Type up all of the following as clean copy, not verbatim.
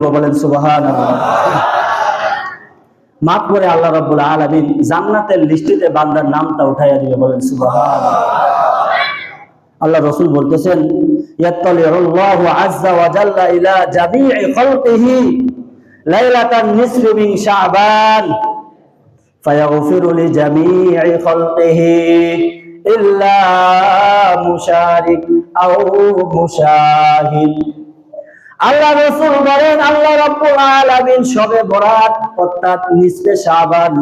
বলেন সুবহানাল্লাহ। মাফ করে আল্লাহ রাব্বুল আলামিন জান্নাতের লিস্টিতে বান্দার নামটা উঠাইয়া দিবে, বলেন সুবহানাল্লাহ। আল্লাহ রাসূল বলতেছেন, ইয়াত্তালিউল্লাহু আযজা ওয়া জাল্লা ইলা জামিই খালকিহি লাইলাতান নিসফি মিন শাবান ফায়াগফিরু লিজামিই খালকিহি ইল্লা মুশারিক আও মুশাহিদ। আল্লাহ রাসূল বলেন, আল্লাহ রাব্বুল আলামিন শবে বরাত অর্থাৎ নিসফে শাবান,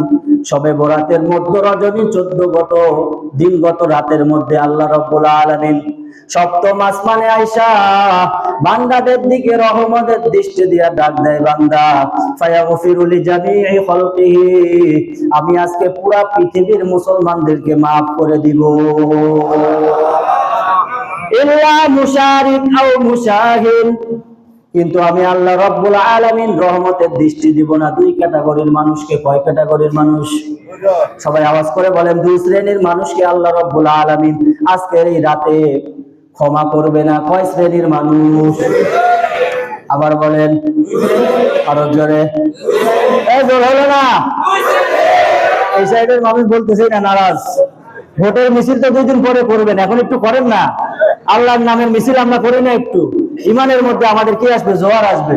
শবে বরাতের মধ্য রজনী 14 দিনগত রাতের মধ্যে আল্লাহ রাব্বুল আলামিন সপ্তম আসমানে আয়েশা বান্দাদের দিকে রহমতের দৃষ্টি দিয়া ডাক দেয়, বান্দা ফায়াগফিরু লিজামিই খালকিহি, আমি আজকে পুরা পৃথিবীর মুসলমানদেরকে maaf করে দিব, ইল্লা মুশারিক আও মুশাহিন, কিন্তু আমি আল্লাহ রাব্বুল আলামিন রহমতের দৃষ্টি দিব না দুই ক্যাটাগরির মানুষকে। কয় ক্যাটাগরির মানুষ? সবাই আওয়াজ করে বলেন, দুই শ্রেণীর মানুষকে আল্লাহ রাব্বুল আলামিন আজকের এই রাতে ক্ষমা করবে না। কয় শ্রেণীর মানুষ? আবার বলেন, আরো জোরে। এই জোর হলো না? এই সাইডের মানুষ বলতেছে না, নারাজ। ভোটের মিছিল তো 2 দিন পরে করবেন, এখন একটু করেন না। আল্লাহর নামের মিছিল আমরা করি না একটু? ইমানের মধ্যে আমাদের কি আসবে? জোয়ার আসবে।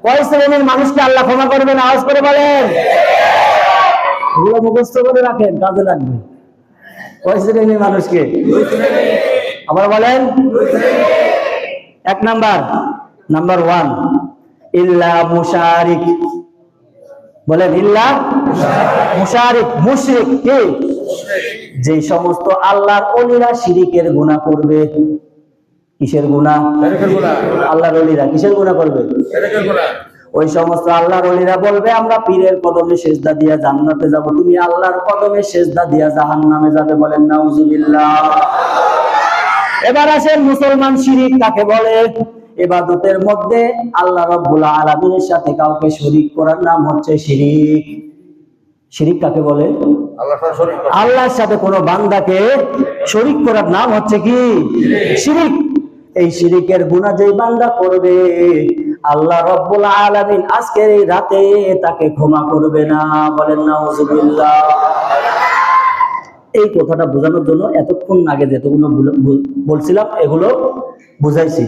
কয় শ্রেণীর মানুষকে আল্লাহ ক্ষমা করবেন? আওয়াজ করে বলেন। এগুলো মুখস্থ করে রাখেন, কাজে লাগবে। কয় শ্রেণীর মানুষকে? আবার বলেন। 1 নাম্বার 1 ইল্লা মুশারিক। বলেন, ইল্লা মুশারিক। মুশরিক কি? যে সমস্ত আল্লাহর ওলিরা শিরিকের গুনাহ করবে। কিসের গুনাহ? আল্লাহর ওলিরা কিসের গুনাহ করবে? ওই সমস্ত আল্লাহর ওলিরা বলবে, আমরা পীরের কদমে সেজদা দিয়া জান্নাতে যাব, তুমি আল্লাহর কদমে সেজদা দিয়া জাহান্নামে যাবে। বলেন নাউজুবিল্লাহ। এবার আসেন, মুসলমান শিরিক কাকে বলে? ইবাদতের মধ্যে আল্লাহ রাব্বুল আলামিনের সাথে কাউকে শরীক করার নাম হচ্ছে শিরিক। শিরিক কাকে বলে? আল্লাহর সাথে কোনো বান্দাকে শরীক করার নাম হচ্ছে কি? শিরিক। এই শিরিকের গুনাহ যেই বান্দা করবে, আল্লাহ রাব্বুল আলামিন আজকের এই রাতে তাকে ক্ষমা করবে না। বলেন নাউজুবিল্লাহ। এই কথাটা বোঝানোর জন্য এতক্ষণ আগে যেগুলো বলছিলাম এগুলো বুঝাইছি।